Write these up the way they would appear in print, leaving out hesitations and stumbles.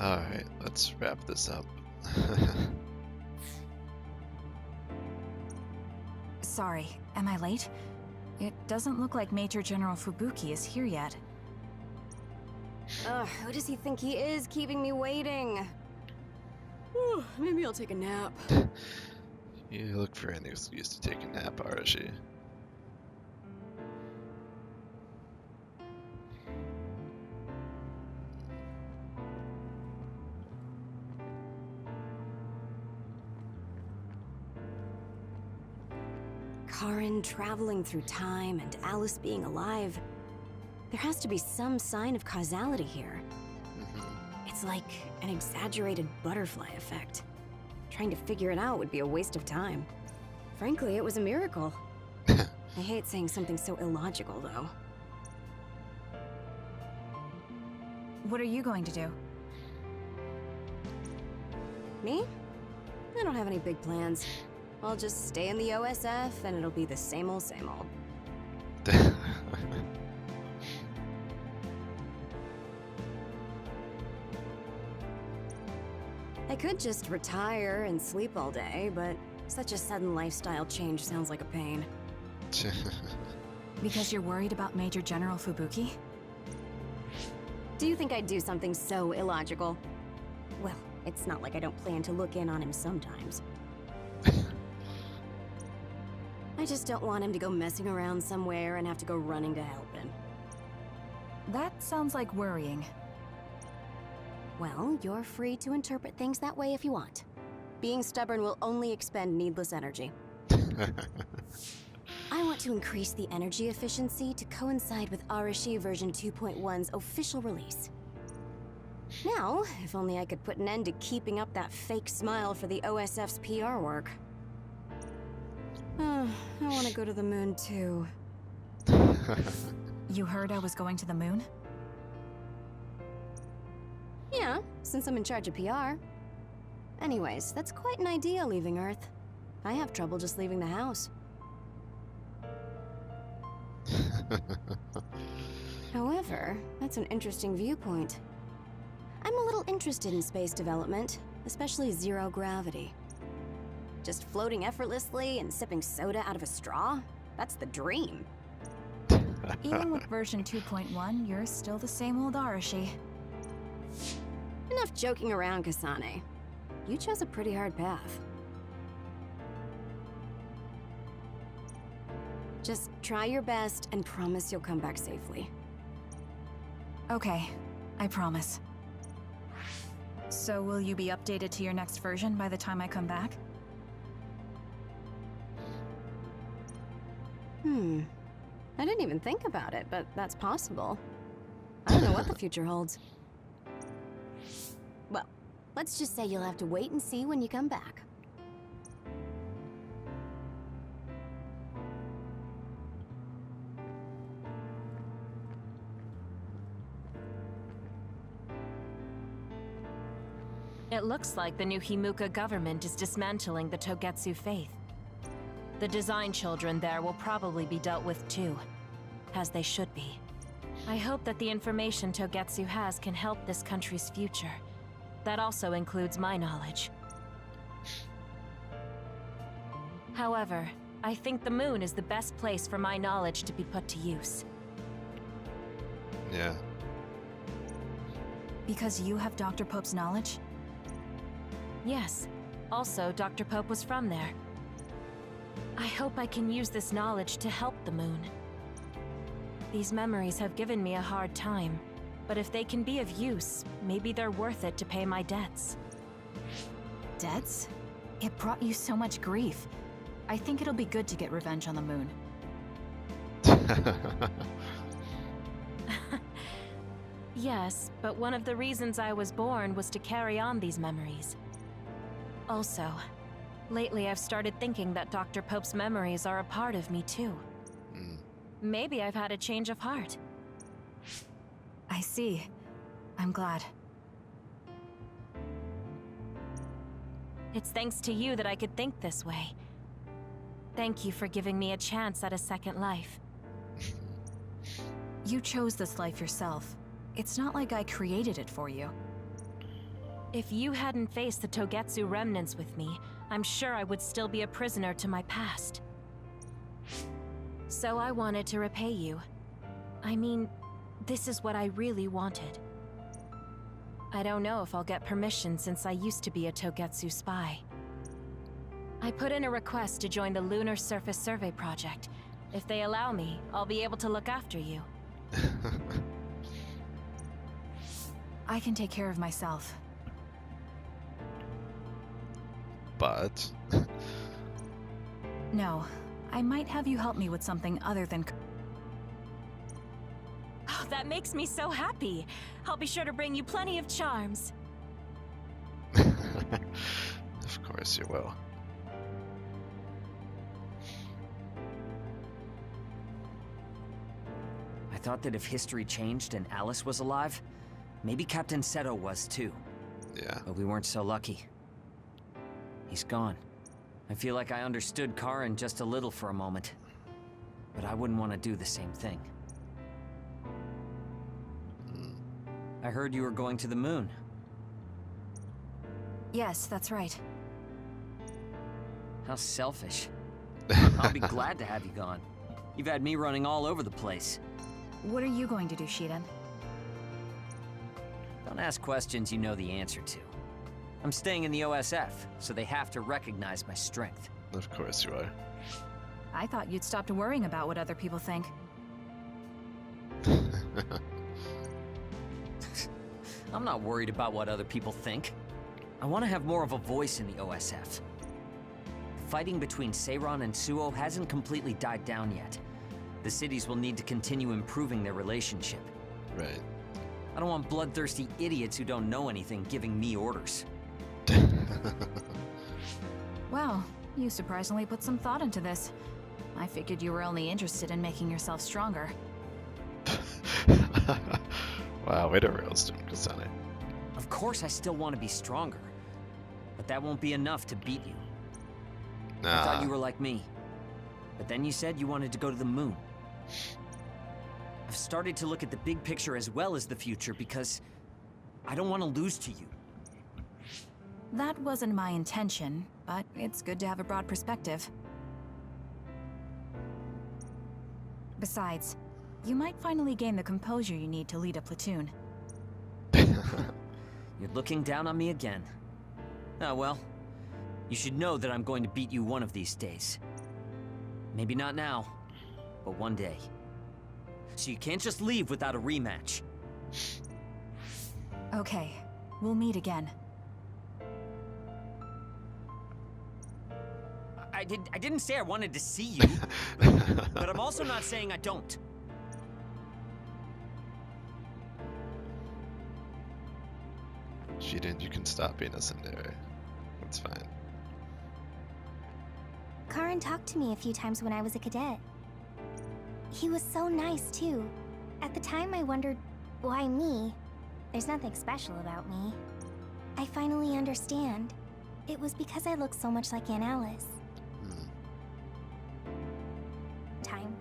Alright, let's wrap this up. Sorry, am I late? It doesn't look like Major General Fubuki is here yet. Ugh, who does he think he is, keeping me waiting? Whew, maybe I'll take a nap. You look for an excuse to take a nap, Arashi. Karin traveling through time and Alice being alive. There has to be some sign of causality here. It's like an exaggerated butterfly effect. Trying to figure it out would be a waste of time. Frankly, it was a miracle. I hate saying something so illogical, though. What are you going to do? Me? I don't have any big plans. I'll just stay in the OSF and it'll be the same old, same old. I could just retire and sleep all day, but such a sudden lifestyle change sounds like a pain. Because you're worried about Major General Fubuki? Do you think I'd do something so illogical? Well, it's not like I don't plan to look in on him sometimes. I just don't want him to go messing around somewhere and have to go running to help him. That sounds like worrying. Well, you're free to interpret things that way if you want. Being stubborn will only expend needless energy. I want to increase the energy efficiency to coincide with Arashi version 2.1's official release. Now, if only I could put an end to keeping up that fake smile for the OSF's PR work. I want to go to the moon too. You heard I was going to the moon? Yeah, since I'm in charge of PR. Anyways, that's quite an idea, leaving Earth. I have trouble just leaving the house. However, that's an interesting viewpoint. I'm a little interested in space development, especially zero gravity. Just floating effortlessly and sipping soda out of a straw? That's the dream. Even with version 2.1, you're still the same old Arashi. Enough joking around, Kasane. You chose a pretty hard path. Just try your best and promise you'll come back safely. Okay, I promise. So will you be updated to your next version by the time I come back? I didn't even think about it, but that's possible. I don't know what the future holds. Well, let's just say you'll have to wait and see when you come back. It looks like the new Himuka government is dismantling the Togetsu faith. The design children there will probably be dealt with too, as they should be. I hope that the information Togetsu has can help this country's future. That also includes my knowledge. However, I think the moon is the best place for my knowledge to be put to use. Yeah. Because you have Dr. Pope's knowledge? Yes. Also, Dr. Pope was from there. I hope I can use this knowledge to help the moon. These memories have given me a hard time, but if they can be of use, maybe they're worth it to pay my debts. Debts? It brought you so much grief. I think it'll be good to get revenge on the moon. Yes, but one of the reasons I was born was to carry on these memories. Also, lately I've started thinking that Dr. Pope's memories are a part of me too. Maybe I've had a change of heart. I see. I'm glad. It's thanks to you that I could think this way. Thank you for giving me a chance at a second life. You chose this life yourself. It's not like I created it for you. If you hadn't faced the Togetsu remnants with me, I'm sure I would still be a prisoner to my past. So I wanted to repay you. I mean, this is what I really wanted. I don't know if I'll get permission since I used to be a Togetsu spy. I put in a request to join the Lunar Surface Survey Project. If they allow me, I'll be able to look after you. I can take care of myself. But No, I might have you help me with something other than... Oh, that makes me so happy. I'll be sure to bring you plenty of charms. of course you will. I thought that if history changed and Alice was alive, maybe Captain Seto was too. Yeah. But we weren't so lucky. He's gone. I feel like I understood Karen just a little for a moment. But I wouldn't want to do the same thing. I heard you were going to the moon. Yes, that's right. How selfish. I'll be glad to have you gone. You've had me running all over the place. What are you going to do, Shiden? Don't ask questions you know the answer to. I'm staying in the OSF, so they have to recognize my strength. Of course you are. I thought you'd stopped worrying about what other people think. I'm not worried about what other people think. I want to have more of a voice in the OSF. The fighting between Seiran and Suo hasn't completely died down yet. The cities will need to continue improving their relationship. Right. I don't want bloodthirsty idiots who don't know anything giving me orders. Well, you surprisingly put some thought into this. I figured you were only interested in making yourself stronger. Wow, way to roast him, Kasane. Of course I still want to be stronger. But that won't be enough to beat you. I thought you were like me. But then you said you wanted to go to the moon. I've started to look at the big picture as well as the future because I don't want to lose to you. That wasn't my intention, but it's good to have a broad perspective. Besides, you might finally gain the composure you need to lead a platoon. You're looking down on me again. Oh well. You should know that I'm going to beat you one of these days. Maybe not now, but one day. So you can't just leave without a rematch. Okay, we'll meet again. I didn't say I wanted to see you, but I'm also not saying I don't. Shiden, you can stop being a tsundere. It's fine. Karin talked to me a few times when I was a cadet. He was so nice, too. At the time, I wondered, why me? There's nothing special about me. I finally understand. It was because I look so much like Aunt Alice. Time.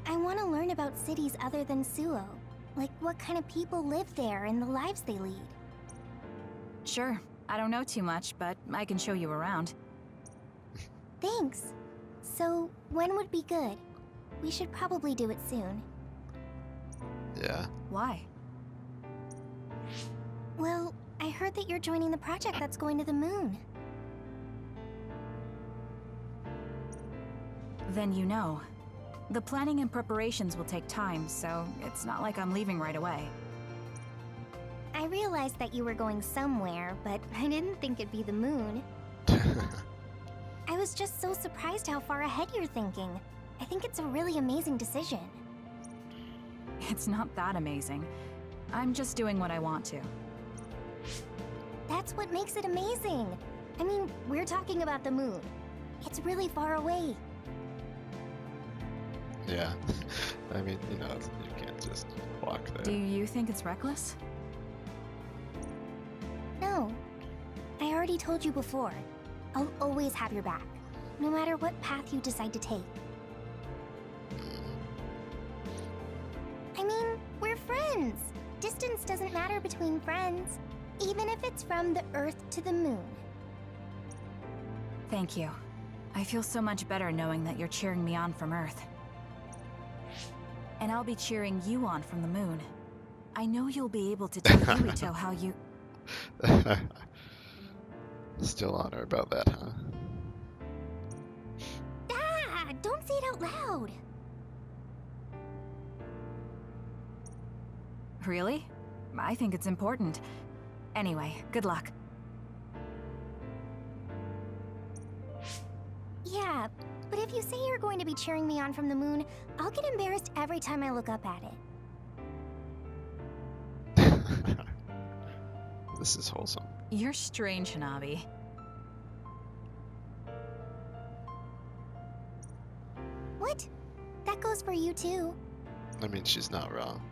I want to learn about cities other than Suo. Like, what kind of people live there and the lives they lead. Sure, I don't know too much, but I can show you around. Thanks. So, when would be good? We should probably do it soon. Yeah. Why? Well, I heard that you're joining the project that's going to the moon. Then you know. The planning and preparations will take time, so it's not like I'm leaving right away. I realized that you were going somewhere, but I didn't think it'd be the moon. I was just so surprised how far ahead you're thinking. I think it's a really amazing decision. It's not that amazing. I'm just doing what I want to. That's what makes it amazing. I mean, we're talking about the moon. It's really far away. Yeah. I mean, you know, you can't just walk there. Do you think it's reckless? No. I already told you before. I'll always have your back, no matter what path you decide to take. I mean, we're friends. distance doesn't matter between friends, even if it's from the Earth to the moon. Thank you. I feel so much better knowing that you're cheering me on from Earth. And I'll be cheering you on from the moon. I know you'll be able to tell Yuito how you... Still on her about that, huh? Ah, don't say it out loud. Really? I think it's important. Anyway, good luck. Yeah, but if you say you're going to be cheering me on from the moon, I'll get embarrassed every time I look up at it. This is wholesome. You're strange, Hanabi. What? That goes for you too. I mean, she's not wrong.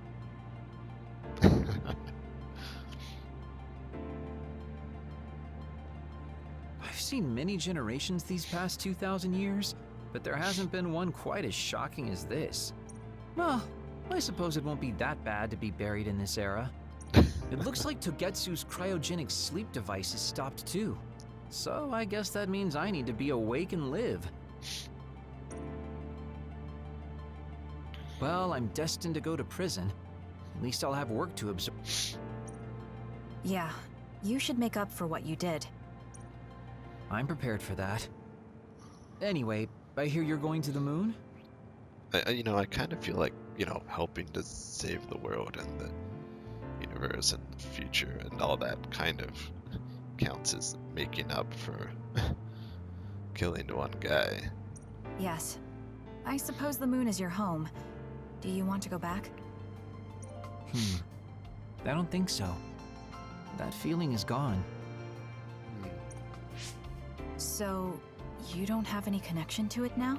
I've seen many generations these past 2,000 years, but there hasn't been one quite as shocking as this. Well, I suppose it won't be that bad to be buried in this era. It looks like Togetsu's cryogenic sleep device is stopped too. So I guess that means I need to be awake and live. Well, I'm destined to go to prison. At least I'll have work to absorb. Yeah, you should make up for what you did. I'm prepared for that. Anyway, I hear you're going to the moon? I kind of feel like, helping to save the world and the universe and the future and all that kind of counts as making up for killing one guy. Yes. I suppose the moon is your home. Do you want to go back? I don't think so. That feeling is gone. So, you don't have any connection to it now?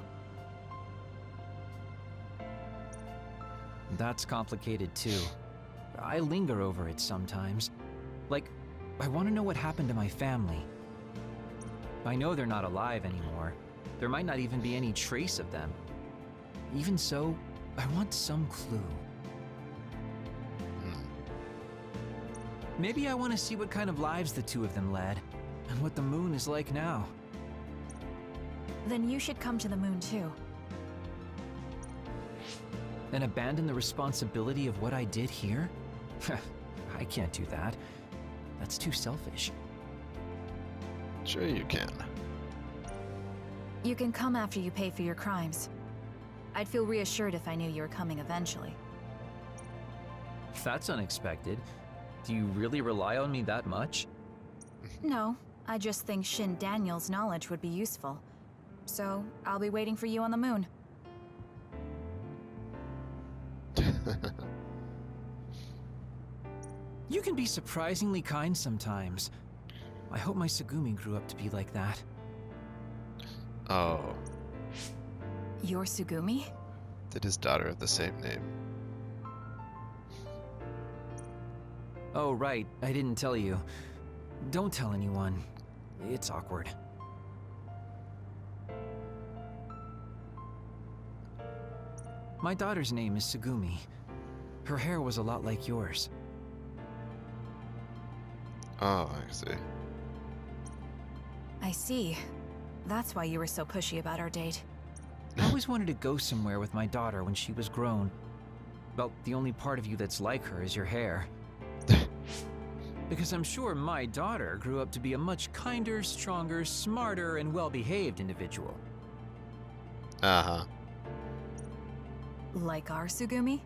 That's complicated too. I linger over it sometimes. Like, I want to know what happened to my family. I know they're not alive anymore. There might not even be any trace of them. Even so, I want some clue. Maybe I want to see what kind of lives the two of them led, and what the moon is like now. Then you should come to the moon too. And abandon the responsibility of what I did here? I can't do that. That's too selfish. Sure you can. You can come after you pay for your crimes. I'd feel reassured if I knew you were coming eventually. That's unexpected. Do you really rely on me that much? No, I just think Shin Daniel's knowledge would be useful. So, I'll be waiting for you on the moon. You can be surprisingly kind sometimes. I hope my Tsugumi grew up to be like that. Oh. Your Tsugumi? Did his daughter have the same name? Oh, right. I didn't tell you. Don't tell anyone. It's awkward. My daughter's name is Tsugumi. Her hair was a lot like yours. Oh, I see. I see. That's why you were so pushy about our date. I always wanted to go somewhere with my daughter when she was grown. Well, the only part of you that's like her is your hair. Because I'm sure my daughter grew up to be a much kinder, stronger, smarter, and well-behaved individual. Uh-huh. Like our Tsugumi?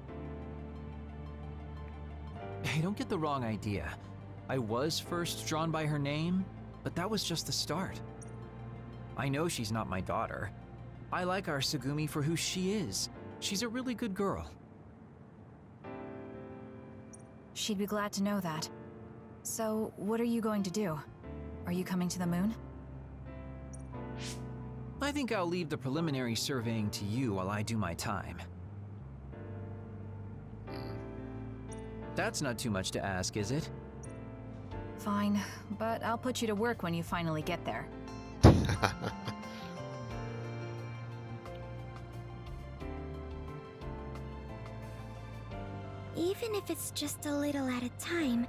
Hey, don't get the wrong idea. I was first drawn by her name, but that was just the start. I know she's not my daughter. I like our Tsugumi for who she is. She's a really good girl. She'd be glad to know that. So, what are you going to do? Are you coming to the moon? I think I'll leave the preliminary surveying to you while I do my time. That's not too much to ask, is it? Fine, but I'll put you to work when you finally get there. Even if it's just a little at a time,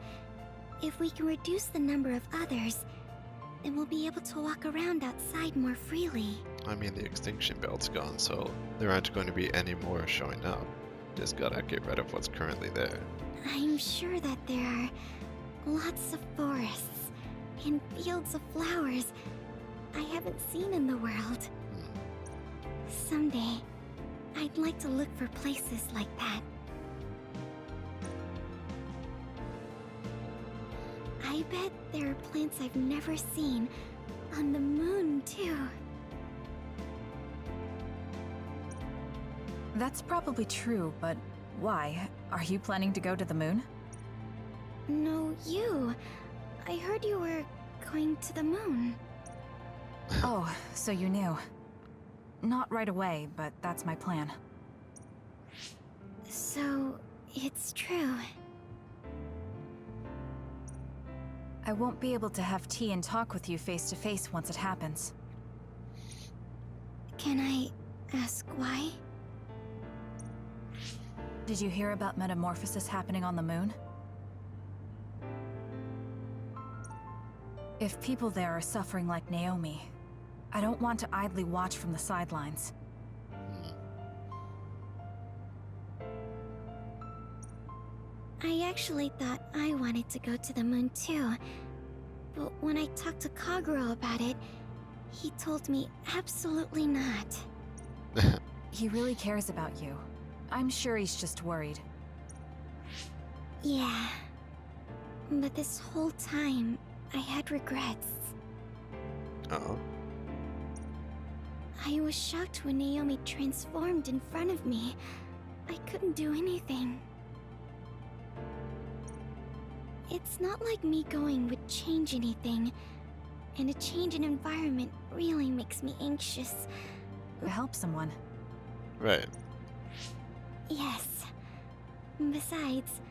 if we can reduce the number of others, then we'll be able to walk around outside more freely. I mean, the extinction belt's gone, so there aren't going to be any more showing up. Just gotta get rid of what's currently there. I'm sure that there are lots of forests and fields of flowers I haven't seen in the world. Someday, I'd like to look for places like that. I bet there are plants I've never seen on the moon, too. That's probably true, but why? Are you planning to go to the moon? No, you. I heard you were going to the moon. Oh, so you knew. Not right away, but that's my plan. So, it's true. I won't be able to have tea and talk with you face to face once it happens. Can I ask why? Did you hear about metamorphosis happening on the moon? If people there are suffering like Naomi, I don't want to idly watch from the sidelines. I actually thought I wanted to go to the moon too. But when I talked to Kaguro about it, he told me absolutely not. He really cares about you. I'm sure he's just worried. Yeah. But this whole time, I had regrets. Uh-oh. I was shocked when Naomi transformed in front of me. I couldn't do anything. It's not like me going would change anything, and a change in environment really makes me anxious. Help someone. Right. Yes. Besides,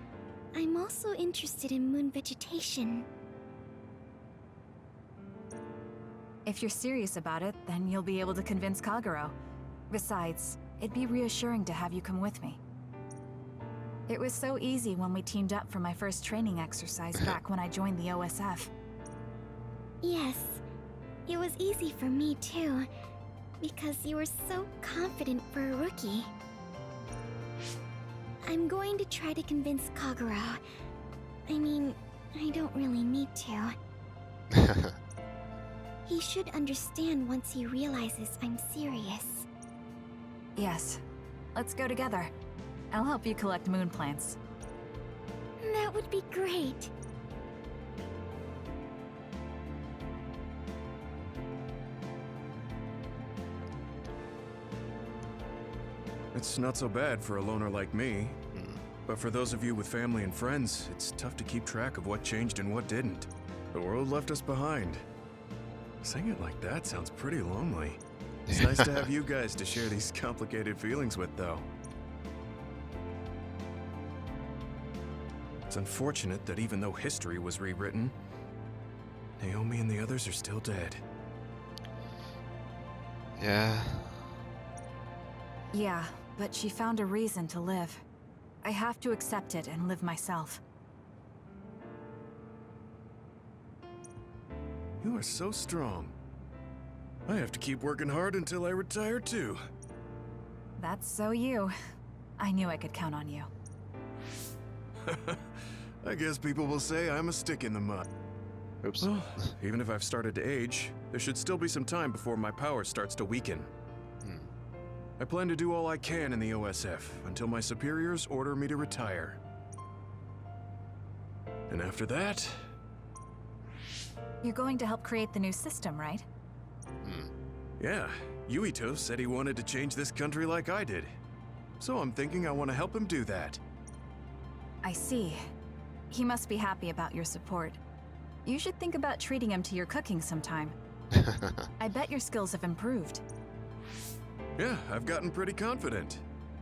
I'm also interested in moon vegetation. If you're serious about it, then you'll be able to convince Kaguro. Besides, it'd be reassuring to have you come with me. It was so easy when we teamed up for my first training exercise back when I joined the OSF. Yes, it was easy for me too, because you were so confident for a rookie. I'm going to try to convince Kaguro. I mean, I don't really need to. He should understand once he realizes I'm serious. Yes. Let's go together. I'll help you collect moon plants. That would be great. It's not so bad for a loner like me. But for those of you with family and friends, it's tough to keep track of what changed and what didn't. The world left us behind. Saying it like that sounds pretty lonely. It's nice to have you guys to share these complicated feelings with, though. It's unfortunate that even though history was rewritten, Naomi and the others are still dead. Yeah. Yeah, but she found a reason to live. I have to accept it and live myself. You are so strong. I have to keep working hard until I retire too. That's so you. I knew I could count on you. I guess people will say I'm a stick in the mud. Oops. Well, even if I've started to age, there should still be some time before my power starts to weaken. I plan to do all I can in the OSF until my superiors order me to retire. And after that... You're going to help create the new system, right? Yeah, Yuito said he wanted to change this country like I did. So I'm thinking I want to help him do that. I see. He must be happy about your support. You should think about treating him to your cooking sometime. I bet your skills have improved. Yeah, I've gotten pretty confident.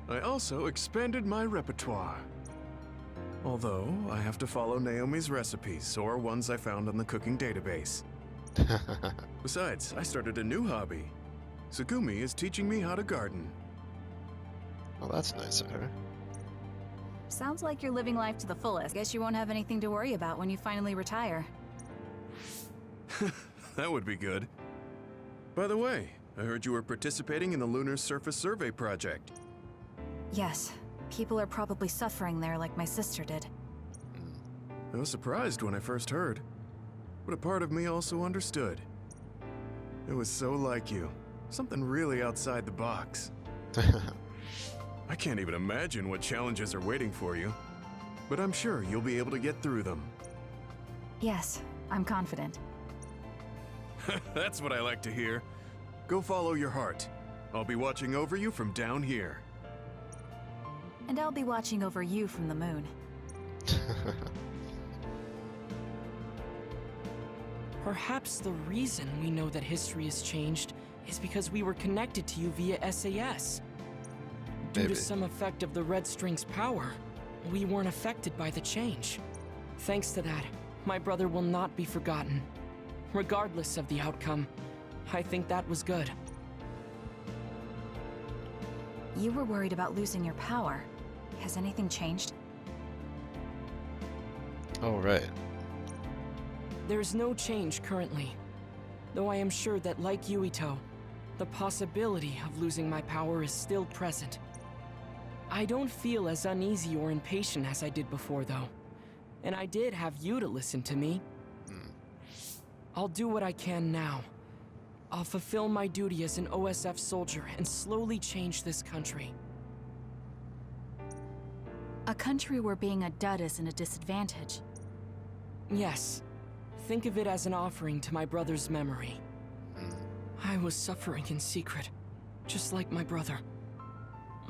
I also expanded my repertoire. Although, I have to follow Naomi's recipes, or ones I found on the cooking database. Besides, I started a new hobby. Tsugumi is teaching me how to garden. Well, that's nice of her. Sounds like you're living life to the fullest. Guess you won't have anything to worry about when you finally retire. That would be good. By the way, I heard you were participating in the Lunar Surface Survey project. Yes. People are probably suffering there like my sister did. I was surprised when I first heard, but a part of me also understood. It was so like you. Something really outside the box. I can't even imagine what challenges are waiting for you, but I'm sure you'll be able to get through them. Yes, I'm confident. That's what I like to hear. Go follow your heart. I'll be watching over you from down here. And I'll be watching over you from the moon. Perhaps the reason we know that history has changed is because we were connected to you via SAS. Due to some effect of the Red String's power, we weren't affected by the change. Thanks to that, my brother will not be forgotten. Regardless of the outcome, I think that was good. You were worried about losing your power. Has anything changed? Oh, right. There is no change currently, though I am sure that, like Yuito, the possibility of losing my power is still present. I don't feel as uneasy or impatient as I did before, though. And I did have you to listen to me. I'll do what I can now. I'll fulfill my duty as an OSF soldier and slowly change this country. A country where being a dud isn't a disadvantage. Yes. Think of it as an offering to my brother's memory. I was suffering in secret, just like my brother.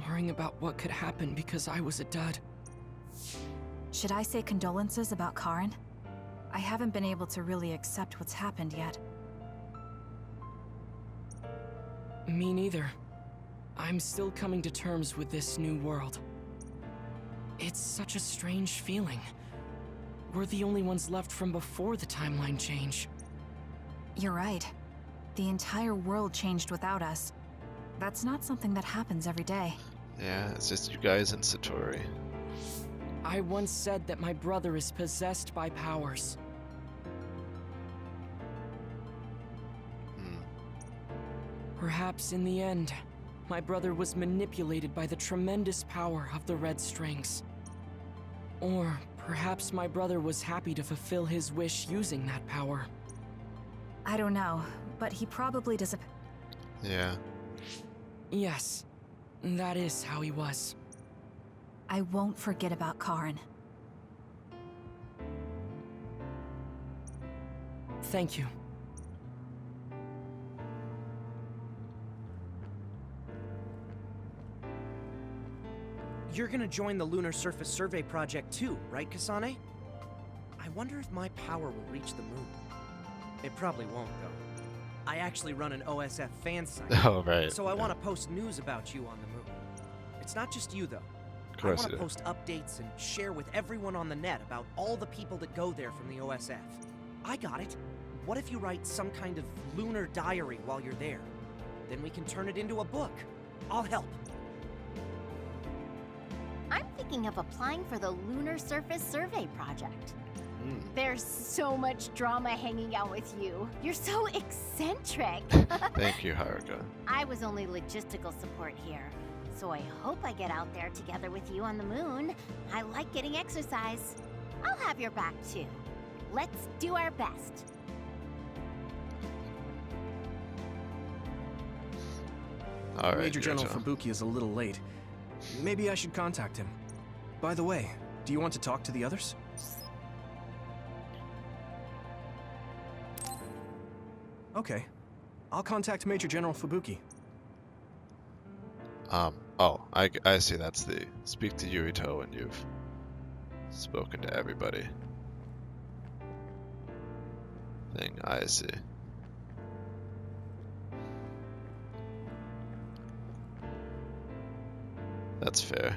Worrying about what could happen because I was a dud. Should I say condolences about Karen? I haven't been able to really accept what's happened yet. Me neither. I'm still coming to terms with this new world. It's such a strange feeling. We're the only ones left from before the timeline change. You're right. The entire world changed without us. That's not something that happens every day. Yeah, it's just you guys and Satori. I once said that my brother is possessed by powers. Perhaps in the end, my brother was manipulated by the tremendous power of the Red Strings. Or perhaps my brother was happy to fulfill his wish using that power. I don't know, but he probably doesn't. Yeah. Yes, that is how he was. I won't forget about Karen. Thank you. You're gonna join the Lunar Surface Survey project too, right, Kasane? I wonder if my power will reach the moon. It probably won't, though. I actually run an OSF fan site. Oh, right. So I want to post news about you on the moon. It's not just you, though. Of course I want you to do. post updates and share with everyone on the net about all the people that go there from the OSF. I got it. What if you write some kind of lunar diary while you're there? Then we can turn it into a book. I'll help. I'm thinking of applying for the Lunar Surface Survey project. There's so much drama hanging out with you. You're so eccentric. Thank you, Haruka. I was only logistical support here, so I hope I get out there together with you on the moon. I like getting exercise. I'll have your back too. Let's do our best. All right, Major General Yuito. Fubuki is a little late. Maybe I should contact him. By the way, do you want to talk to the others? Okay. I'll contact Major General Fubuki. Oh, I see. That's the speak to Yuito when you've spoken to everybody thing. I see. That's fair.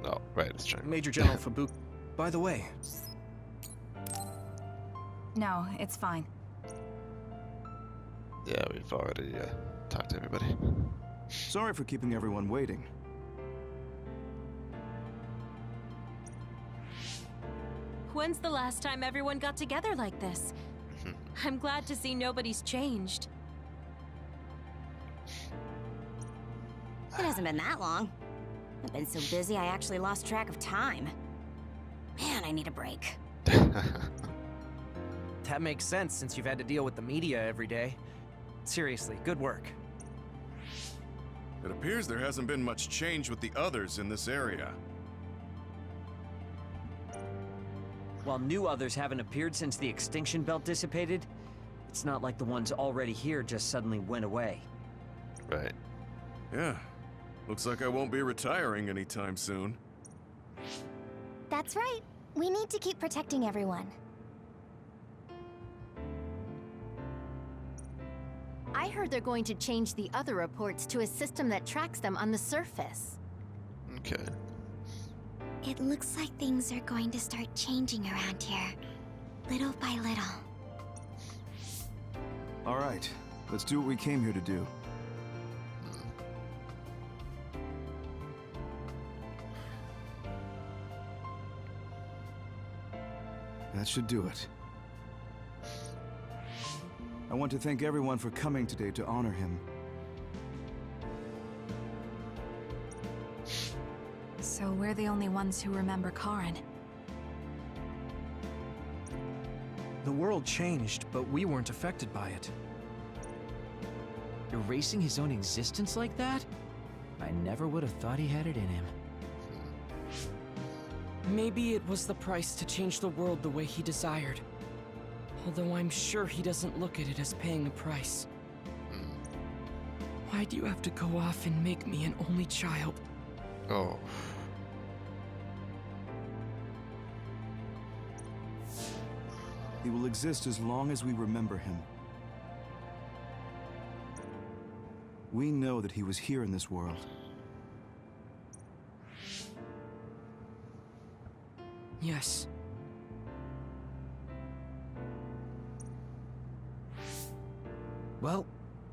Oh, right, it's trying. Major General Fubuki. By the way, No, it's fine. Yeah, we've already talked to everybody. Sorry for keeping everyone waiting. When's the last time everyone got together like this? I'm glad to see nobody's changed. It hasn't been that long. I've been so busy I actually lost track of time. Man, I need a break. That makes sense since you've had to deal with the media every day. Seriously, good work. It appears there hasn't been much change with the others in this area. While new others haven't appeared since the extinction belt dissipated, it's not like the ones already here just suddenly went away. Right. Yeah. Looks like I won't be retiring anytime soon. That's right. We need to keep protecting everyone. I heard they're going to change the other reports to a system that tracks them on the surface. Okay. It looks like things are going to start changing around here, little by little. All right, let's do what we came here to do. That should do it. I want to thank everyone for coming today to honor him. So we're the only ones who remember Karen. The world changed, but we weren't affected by it. Erasing his own existence like that? I never would have thought he had it in him. Maybe it was the price to change the world the way he desired. Although I'm sure he doesn't look at it as paying a price. Why do you have to go off and make me an only child? Oh. He will exist as long as we remember him. We know that he was here in this world. Yes. Well,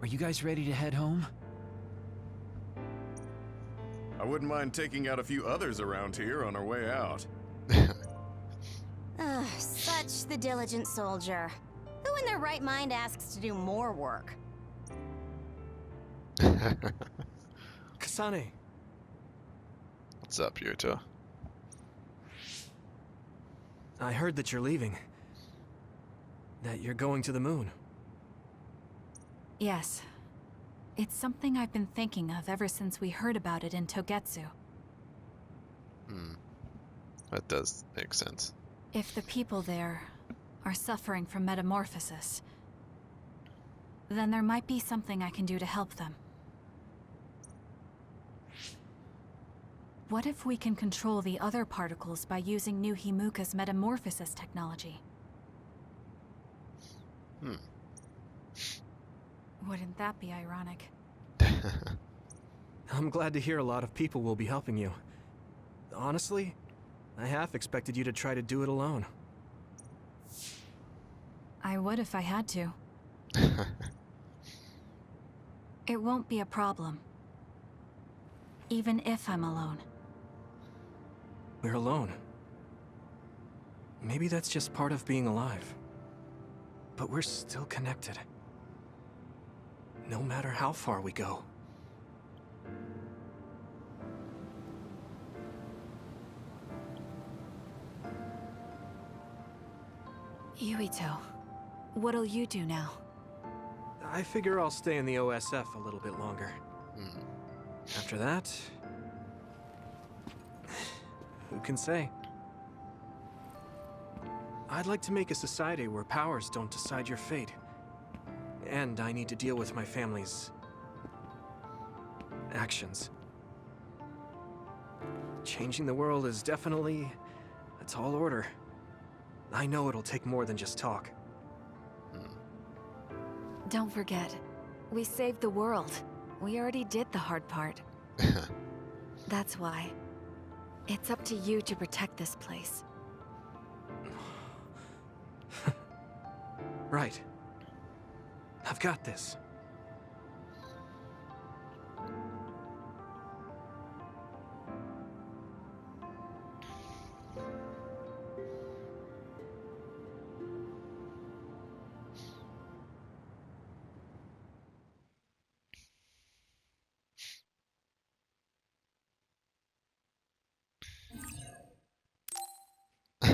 are you guys ready to head home? I wouldn't mind taking out a few others around here on our way out. Ugh, such the diligent soldier. Who in their right mind asks to do more work? Kasane, What's up, Yuto? I heard that you're leaving. That you're going to the moon. Yes. It's something I've been thinking of ever since we heard about it in Togetsu. That does make sense. If the people there are suffering from metamorphosis, then there might be something I can do to help them. What if we can control the other particles by using New Himuka's metamorphosis technology? Wouldn't that be ironic? I'm glad to hear a lot of people will be helping you. Honestly, I half expected you to try to do it alone. I would if I had to. It won't be a problem. Even if I'm alone. We're alone. Maybe that's just part of being alive. But we're still connected. No matter how far we go. Yuito, what'll you do now? I figure I'll stay in the OSF a little bit longer. After that... who can say? I'd like to make a society where powers don't decide your fate. And I need to deal with my family's... actions. Changing the world is definitely a tall order. I know it'll take more than just talk. Don't forget, we saved the world. We already did the hard part. That's why. It's up to you to protect this place. Right. I've got this.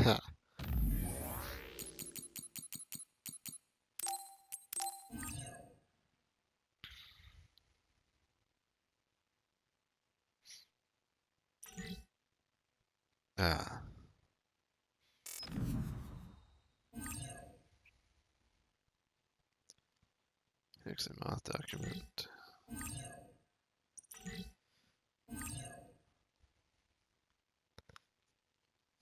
Ah. XML document.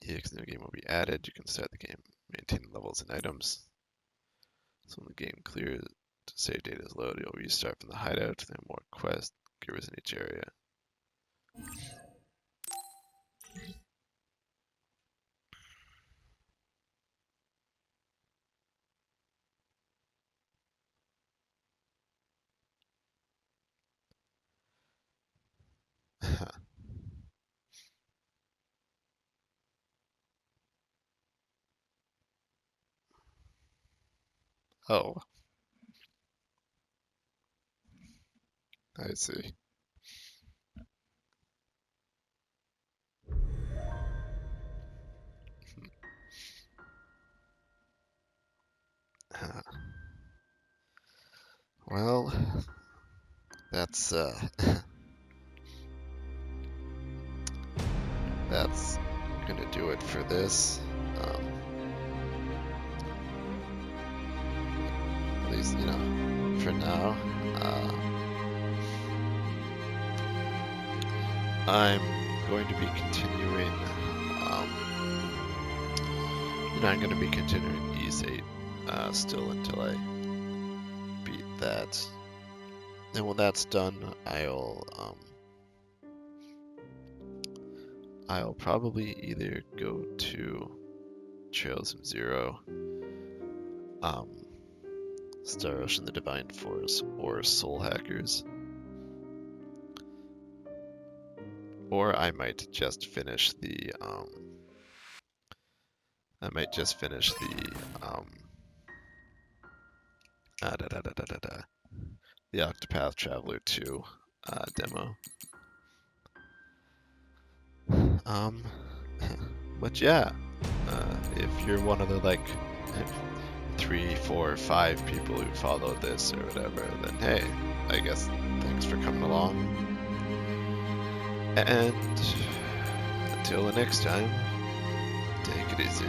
EX new game will be added. You can start the game, maintain levels and items. So when the game clears, save data is loaded, you'll restart from the hideout. There are more quests, givers in each area. Oh, I see. Well, that's that's gonna do it for this. At least, you know, for now. I'm going to be continuing. I'm going to be continuing Ease 8 still until I beat that. And when that's done, I'll probably either go to Trails of Zero, Star Ocean: The Divine Force, or Soul Hackers. Or I might just finish the the Octopath Traveler 2 demo. But yeah, if you're one of the like 3, 4, 5 people who follow this or whatever, then hey, I guess thanks for coming along. And until the next time, take it easy.